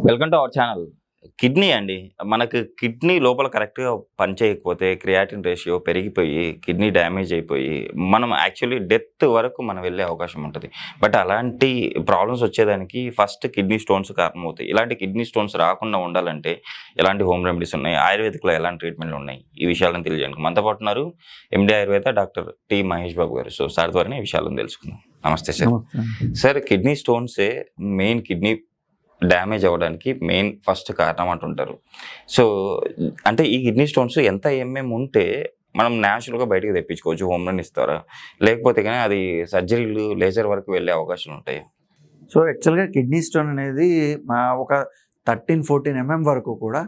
Welcome to our channel. Kidney అండి. మనకు kidney లోపల కరెక్ట్‌గా పనిచేయకపోతే క్రియాటిన్ రేషియో పెరిగిపోయి, కిడ్నీ డ్యామేజ్ అయిపోయి, మనం యాక్చువల్లీ డెత్ వరకు మనం వెళ్ళే అవకాశం ఉంటది. బట్ అలాంటి ప్రాబ్లమ్స్ వచ్చేదానికి ఫస్ట్ కిడ్నీ స్టోన్స్ కారణమవుతాయి. ఇలాంటి కిడ్నీ స్టోన్స్ రాకుండా ఉండాలంటే ఎలాంటి హోమ్ రెమెడీస్ ఉన్నాయి? ఆయుర్వేదిక్‌లో ఎలాంటి ట్రీట్మెంట్‌లు ఉన్నాయి? ఈ విషయాలను తెలియజేయడానికి మనతో పాటు ఉన్నారు MD Ayurveda doctor T. Mahesh Babu గారు. సో సార్ ద్వారానే ఈ విషయాలను తెలుసుకుందాం. నమస్తే సార్. సార్, కిడ్నీ స్టోన్సే మెయిన్ కిడ్నీ డ్యామేజ్ అవ్వడానికి మెయిన్ ఫస్ట్ కారణం అంటుంటారు. సో అంటే ఈ కిడ్నీ స్టోన్స్ ఎంత ఉంటే మనం న్యాచురల్‌గా బయటికి తెప్పించుకోవచ్చు హోమ్ రెమెడీస్ ద్వారా? లేకపోతే గాని అది సర్జరీలు, లేజర్ వరకు వెళ్ళే అవకాశాలు ఉంటాయా? సో యాక్చువల్‌గా కిడ్నీ స్టోన్ అనేది ఒక 13-14 వరకు కూడా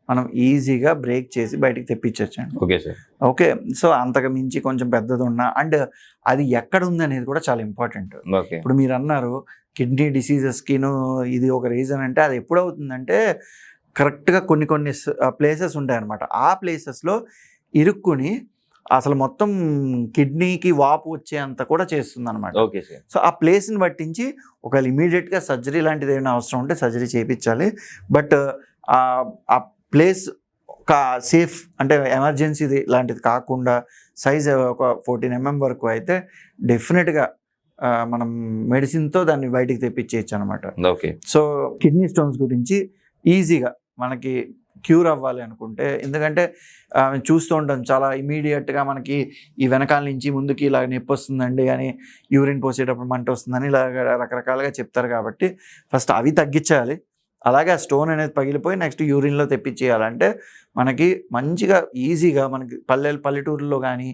మనం ఈజీగా బ్రేక్ చేసి బయటికి తెప్పించొచ్చండి. Okay sir. ఓకే. సో అంతకు మించి కొంచెం పెద్దదున్నా అండ్ అది ఎక్కడ ఉందనేది కూడా చాలా ఇంపార్టెంట్. ఓకే. ఇప్పుడు మీరన్నారు కిడ్నీ డిసీజెస్‌కిను ఇది ఒక రీజన్ అంటే అది ఎప్పుడవుతుందంటే కరెక్ట్‌గా కొన్ని ప్లేసెస్ ఉంటాయన్నమాట. ఆ ప్లేసెస్‌లో ఇరుక్కుని అసలు మొత్తం కిడ్నీకి వాపు వచ్చేంత కూడా చేస్తుందన్నమాట. Okay sir. సో ఆ ప్లేస్‌ని బట్టించి ఒకవేళ ఇమీడియట్‌గా సర్జరీ లాంటిది ఏమైనా అవసరం ఉంటే సర్జరీ చేయించాలి. బట్ ఆ ప్లేస్ ఒక సేఫ్ అంటే ఎమర్జెన్సీది లాంటిది కాకుండా సైజ్ ఒక 14 వరకు అయితే డెఫినెట్‌గా మనం మెడిసిన్‌తో దాన్ని బయటికి తెప్పించేయచ్చు అనమాట. ఓకే. సో కిడ్నీ స్టోన్స్ గురించి ఈజీగా మనకి క్యూర్ అవ్వాలి అనుకుంటే, ఎందుకంటే చూస్తూ ఉంటాం చాలా ఇమీడియట్‌గా మనకి ఈ వెనకాల నుంచి ముందుకి ఇలా నొప్పి వస్తుందండి అని, యూరిన్ పోసేటప్పుడు మంట వస్తుందని ఇలాగ రకరకాలుగా చెప్తారు. కాబట్టి ఫస్ట్ అవి తగ్గించాలి. అలాగే ఆ స్టోన్ అనేది పగిలిపోయి నెక్స్ట్ యూరిన్‌లో తెప్పించేయాలంటే మనకి మంచిగా ఈజీగా మనకి పల్లెటూరులో కానీ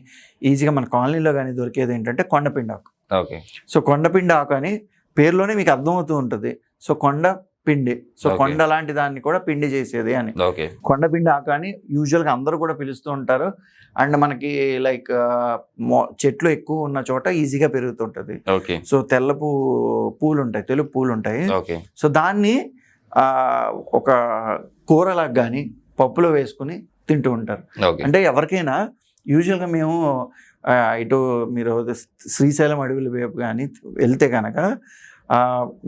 ఈజీగా మన కాలనీలో కానీ దొరికేది ఏంటంటే కొండపిండి ఆకు. ఓకే. సో కొండపిండి ఆకు అని పేరులోనే మీకు అర్థమవుతూ ఉంటుంది. సో కొండ పిండి, సో కొండ లాంటి దాన్ని కూడా పిండి చేసేది అని. ఓకే. కొండపిండి ఆకు అని యూజువల్గా అందరూ కూడా పిలుస్తూ ఉంటారు. అండ్ మనకి లైక్ చెట్లు ఎక్కువ ఉన్న చోట ఈజీగా పెరుగుతుంటుంది. ఓకే. సో తెలుపు పూలు ఉంటాయి. ఓకే. సో దాన్ని ఒక కూరలాగా కానీ పప్పులో వేసుకుని తింటూ ఉంటారు. ఓకే. అంటే ఎవరికైనా యూజువల్గా మేము ఇటు మీరు శ్రీశైలం అడవుల వైపు కానీ వెళ్తే కనుక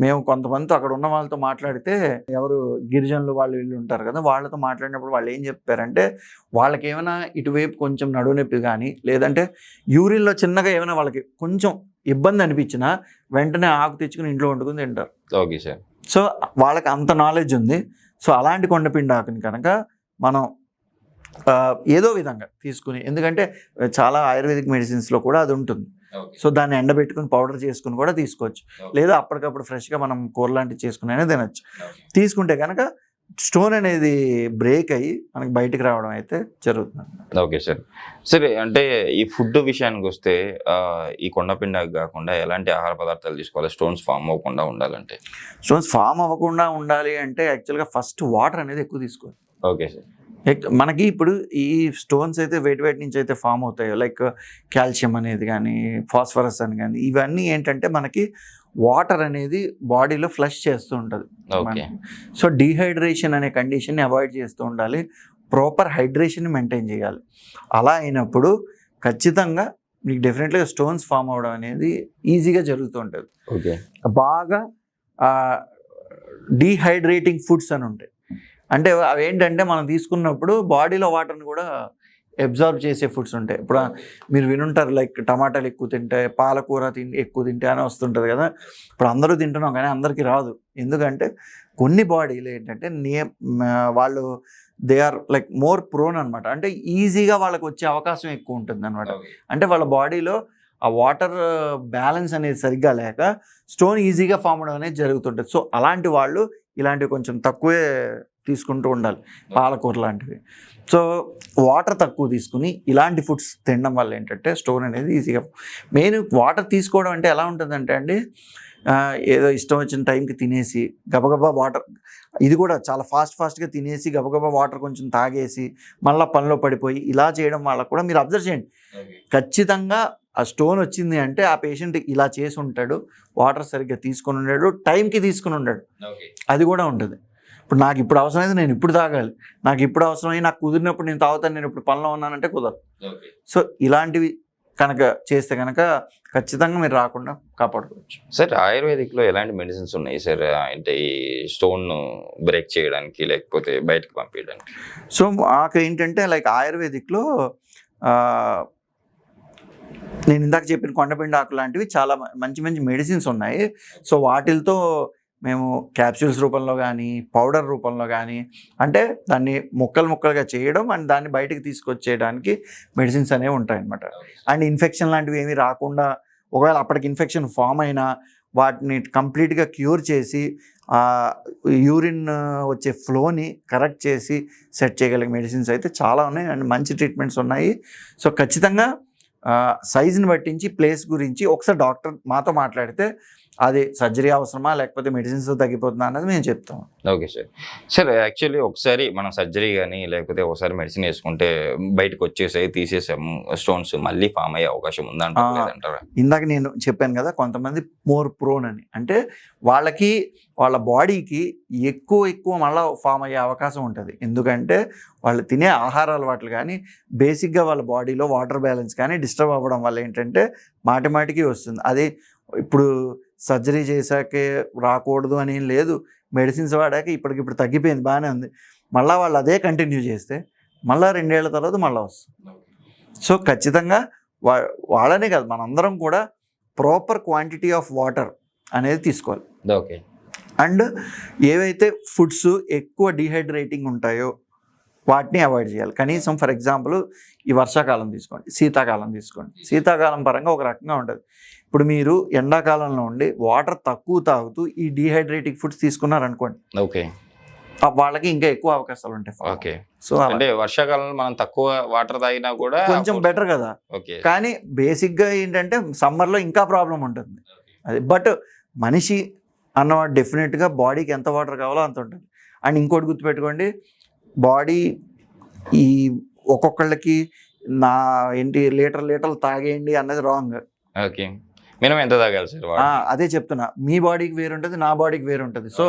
మేము కొంతమందితో అక్కడ ఉన్న వాళ్ళతో మాట్లాడితే, ఎవరు గిరిజనులు వాళ్ళు వీళ్ళు ఉంటారు కదా, వాళ్ళతో మాట్లాడినప్పుడు వాళ్ళు ఏం చెప్పారంటే వాళ్ళకి ఏమైనా ఇటువైపు కొంచెం నడువు నొప్పి కానీ లేదంటే యూరిన్లో చిన్నగా ఏమైనా వాళ్ళకి కొంచెం ఇబ్బంది అనిపించినా వెంటనే ఆకు తెచ్చుకుని ఇంట్లో వండుకుని తింటారు. Okay sir. సో వాళ్ళకి అంత నాలెడ్జ్ ఉంది. సో అలాంటి కొండపిండి ఆకుని కనుక మనం ఏదో విధంగా తీసుకుని, ఎందుకంటే చాలా ఆయుర్వేదిక్ మెడిసిన్స్లో కూడా అది ఉంటుంది. సో దాన్ని ఎండబెట్టుకుని పౌడర్ చేసుకుని కూడా తీసుకోవచ్చు. లేదా అప్పటికప్పుడు ఫ్రెష్గా మనం కూర లాంటివి చేసుకుని అయినా తినచ్చు. తీసుకుంటే కనుక స్టోన్ అనేది బ్రేక్ అయ్యి మనకి బయటికి రావడం అయితే జరుగుతుంది. Okay sir. సరే, అంటే ఈ ఫుడ్ విషయానికి వస్తే ఈ కొండపిండి కాకుండా ఎలాంటి ఆహార పదార్థాలు తీసుకోవాలి స్టోన్స్ ఫామ్ అవ్వకుండా ఉండాలంటే? స్టోన్స్ ఫామ్ అవ్వకుండా ఉండాలి అంటే యాక్చువల్గా ఫస్ట్ వాటర్ అనేది ఎక్కువ తీసుకోవాలి. Okay sir. మనకి ఇప్పుడు ఈ స్టోన్స్ అయితే వేటి నుంచి అయితే ఫామ్ అవుతాయో, లైక్ కాల్షియం అనేది కానీ ఫాస్ఫరస్ అని కానీ, ఇవన్నీ ఏంటంటే మనకి వాటర్ అనేది బాడీలో ఫ్లష్ చేస్తూ ఉంటుంది. సో డీహైడ్రేషన్ అనే కండిషన్ని అవాయిడ్ చేస్తూ ఉండాలి. ప్రాపర్ హైడ్రేషన్ని మెయింటైన్ చేయాలి. అలా అయినప్పుడు ఖచ్చితంగా మీకు డెఫినెట్గా స్టోన్స్ ఫామ్ అవ్వడం అనేది ఈజీగా జరుగుతూ ఉంటుంది. ఓకే. బాగా డీహైడ్రేటింగ్ ఫుడ్స్ అని ఉంటాయి. అంటే అవి ఏంటంటే మనం తీసుకున్నప్పుడు బాడీలో వాటర్ని కూడా అబ్జార్బ్ చేసే ఫుడ్స్ ఉంటాయి. ఇప్పుడు మీరు వినుంటారు లైక్ టమాటాలు ఎక్కువ తింటే, పాలకూర ఎక్కువ తింటే అని వస్తుంటుంది కదా. ఇప్పుడు అందరూ తింటున్నాం కానీ అందరికీ రాదు. ఎందుకంటే కొన్ని బాడీలు ఏంటంటే వాళ్ళు they are like more prone అనమాట. అంటే ఈజీగా వాళ్ళకి వచ్చే అవకాశం ఎక్కువ ఉంటుంది అనమాట. అంటే వాళ్ళ బాడీలో ఆ వాటర్ బ్యాలెన్స్ అనేది సరిగ్గా లేక స్టోన్ ఈజీగా ఫామ్ అవడం అనేది జరుగుతుంటుంది. సో అలాంటి వాళ్ళు ఇలాంటివి కొంచెం తక్కువే తీసుకుంటూ ఉండాలి, పాలకూర లాంటివి. సో వాటర్ తక్కువ తీసుకుని ఇలాంటి ఫుడ్స్ తినడం వల్ల ఏంటంటే స్టోన్ అనేది ఈజీగా, మెయిన్ వాటర్ తీసుకోవడం అంటే ఎలా ఉంటుందంటే అండి, ఏదో ఇష్టం వచ్చిన టైంకి తినేసి గబగబా వాటర్, ఇది కూడా చాలా ఫాస్ట్గా తినేసి గబగబా వాటర్ కొంచెం తాగేసి మళ్ళీ పనిలో పడిపోయి ఇలా చేయడం వల్ల కూడా మీరు అబ్జర్వ్ చేయండి, ఖచ్చితంగా ఆ స్టోన్ వచ్చింది అంటే ఆ పేషెంట్ ఇలా చేసి ఉంటాడు, వాటర్ సరిగ్గా తీసుకుని ఉన్నాడు, టైంకి తీసుకుని ఉన్నాడు, అది కూడా ఉంటుంది. ఇప్పుడు నాకు ఇప్పుడు అవసరమైతే నేను ఇప్పుడు తాగాలి, నాకు ఇప్పుడు అవసరమై నాకు కుదిరినప్పుడు నేను తాగుతాను, నేను ఇప్పుడు పనిలో ఉన్నానంటే కుదరదు. సో ఇలాంటివి కనుక చేస్తే కనుక ఖచ్చితంగా మీరు రాకుండా కాపాడుకోవచ్చు. సార్ ఆయుర్వేదిక్లో ఎలాంటి మెడిసిన్స్ ఉన్నాయి సార్? అంటే ఈ స్టోన్ బ్రేక్ చేయడానికి లేకపోతే బయటకు పంపించడానికి? సో మాకు ఏంటంటే లైక్ ఆయుర్వేదిక్లో నేను ఇందాక చెప్పిన కొండపిండి ఆకు లాంటివి చాలా మంచి మంచి మెడిసిన్స్ ఉన్నాయి. సో వాటితో మేము క్యాప్సూల్స్ రూపంలో కానీ పౌడర్ రూపంలో కానీ అంటే దాన్ని ముక్కలుగా చేయడం అండ్ దాన్ని బయటకు తీసుకొచ్చేయడానికి మెడిసిన్స్ అనేవి ఉంటాయన్నమాట. అండ్ ఇన్ఫెక్షన్ లాంటివి ఏమీ రాకుండా ఒకవేళ అప్పటికి ఇన్ఫెక్షన్ ఫామ్ అయినా వాటిని కంప్లీట్గా క్యూర్ చేసి యూరిన్ వచ్చే ఫ్లోని కరెక్ట్ చేసి సెట్ చేయగలిగే మెడిసిన్స్ అయితే చాలా ఉన్నాయి అండ్ మంచి ట్రీట్మెంట్స్ ఉన్నాయి. సో ఖచ్చితంగా సైజుని బట్టించి ప్లేస్ గురించి ఒకసారి డాక్టర్ మాతో మాట్లాడితే అది సర్జరీ అవసరమా లేకపోతే మెడిసిన్స్తో తగ్గిపోతుందా అన్నది మేము చెప్తాం. Okay sir. సార్ యాక్చువల్లీ ఒకసారి మనం సర్జరీ కానీ లేకపోతే ఒకసారి మెడిసిన్ వేసుకుంటే బయటకు వచ్చేసాయి తీసేసాము స్టోన్స్ మళ్ళీ ఫామ్ అయ్యే అవకాశం ఉందంటారా? ఇందాక నేను చెప్పాను కదా కొంతమంది మోర్ ప్రోన్ అని, అంటే వాళ్ళకి వాళ్ళ బాడీకి ఎక్కువ మళ్ళీ ఫామ్ అయ్యే అవకాశం ఉంటుంది. ఎందుకంటే వాళ్ళు తినే ఆహార అలవాట్లు కానీ బేసిక్గా వాళ్ళ బాడీలో వాటర్ బ్యాలెన్స్ కానీ డిస్టర్బ్ అవ్వడం వల్ల ఏంటంటే మాటికి వస్తుంది. అది ఇప్పుడు సర్జరీ చేశాకే రాకూడదు అని ఏం లేదు, మెడిసిన్స్ వాడాక ఇప్పటికిప్పుడు తగ్గిపోయింది బాగానే ఉంది, మళ్ళీ వాళ్ళు అదే కంటిన్యూ చేస్తే మళ్ళీ 2 ఏళ్ల తర్వాత మళ్ళీ వస్తుంది. సో ఖచ్చితంగా వాళ్ళనే కాదు మనందరం కూడా ప్రాపర్ క్వాంటిటీ ఆఫ్ వాటర్ అనేది తీసుకోవాలి. ఓకే. అండ్ ఏవైతే ఫుడ్స్ ఎక్కువ డీహైడ్రేటింగ్ ఉంటాయో వాటిని అవాయిడ్ చేయాలి. కనీసం ఫర్ ఎగ్జాంపుల్ ఈ వర్షాకాలం తీసుకోండి, శీతాకాలం తీసుకోండి. శీతాకాలం పరంగా ఒక రకంగా ఉంటుంది. ఇప్పుడు మీరు ఎండాకాలంలో ఉండి వాటర్ తక్కువ తాగుతూ ఈ డీహైడ్రేటింగ్ ఫుడ్స్ తీసుకున్నారనుకోండి, ఓకే, వాళ్ళకి ఇంకా ఎక్కువ అవకాశాలు ఉంటాయి. ఓకే. సో అంటే వర్షాకాలంలో మనం తక్కువ వాటర్ తాగినా కూడా కొంచెం బెటర్ కదా. ఓకే. కానీ బేసిక్గా ఏంటంటే సమ్మర్లో ఇంకా ప్రాబ్లం ఉంటుంది అది. బట్ మనిషి అన్నవాడు డెఫినెట్గా బాడీకి ఎంత వాటర్ కావాలో అంత ఉంటుంది. అండ్ ఇంకోటి గుర్తుపెట్టుకోండి, బాడీ ఈ ఒక్కొక్కళ్ళకి లీటర్లు తాగేయండి అన్నది రాంగ్. ఓకే. మినిమం ఎంత తాగాలి సార్? అదే చెప్తున్నా, మీ బాడీకి వేరు ఉంటుంది, నా బాడీకి వేరు ఉంటుంది. సో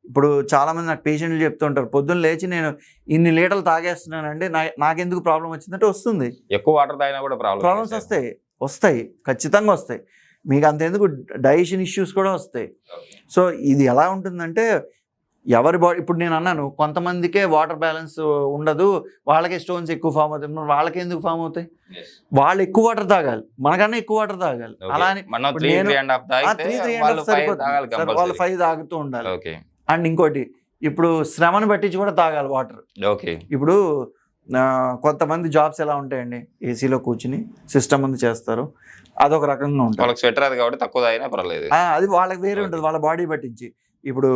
ఇప్పుడు చాలామంది నాకు పేషెంట్లు చెప్తుంటారు, పొద్దున్న లేచి నేను ఇన్ని లీటర్లు తాగేస్తున్నానండి, నాకెందుకు ప్రాబ్లం వచ్చిందంటే వస్తుంది. ఎక్కువ వాటర్ తాగినా కూడా ప్రాబ్లమ్స్ వస్తాయి ఖచ్చితంగా వస్తాయి. మీకు అంతెందుకు డైజెషన్ ఇష్యూస్ కూడా వస్తాయి. సో ఇది ఎలా ఉంటుందంటే ఎవరి బాడీ, ఇప్పుడు నేను అన్నాను కొంతమందికే వాటర్ బ్యాలెన్స్ ఉండదు, వాళ్ళకే స్టోన్స్ ఎక్కువ ఫామ్ అవుతాయి, వాళ్ళకి ఎందుకు ఫామ్ అవుతాయి? వాళ్ళు ఎక్కువ వాటర్ తాగాలి, మనకన్నా ఎక్కువ వాటర్ తాగాలి. అలా అని 3-3.5 సరిపోతుంది, వాళ్ళు 5 తాగుతూ ఉండాలి. అండ్ ఇంకోటి ఇప్పుడు శ్రమను పట్టించి కూడా తాగాలి వాటర్. ఓకే. ఇప్పుడు కొంతమంది జాబ్స్ ఎలా ఉంటాయండి, ఏసీలో కూర్చుని సిస్టమ్ ముందు చేస్తారు, అదొక రకంగా ఉంటుంది. వాళ్ళకి స్వెటర్ అది కాబట్టి తక్కువ తాగినా పర్లేదు, అది వాళ్ళకి వేరే ఉంటుంది వాళ్ళ బాడీ పట్టించి. ఇప్పుడు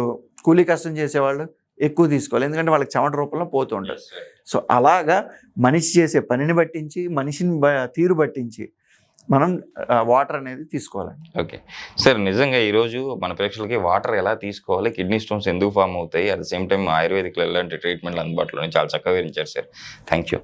కూలీ కష్టం చేసేవాళ్ళు ఎక్కువ తీసుకోవాలి, ఎందుకంటే వాళ్ళకి చెమట రూపంలో పోతూ ఉంటుంది. సో అలాగా మనిషి చేసే పనిని బట్టించి మనిషిని తీరు బట్టించి మనం వాటర్ అనేది తీసుకోవాలండి. ఓకే సార్, నిజంగా ఈరోజు మన ప్రేక్షకులకి వాటర్ ఎలా తీసుకోవాలి, కిడ్నీ స్టోన్స్ ఎందుకు ఫామ్ అవుతాయి, అట్ ద సేమ్ టైం ఆయుర్వేదిక్లో ఎలాంటి ట్రీట్మెంట్లు అందుబాటులో చాలా చక్కగా వివరించారు సార్. Thank you.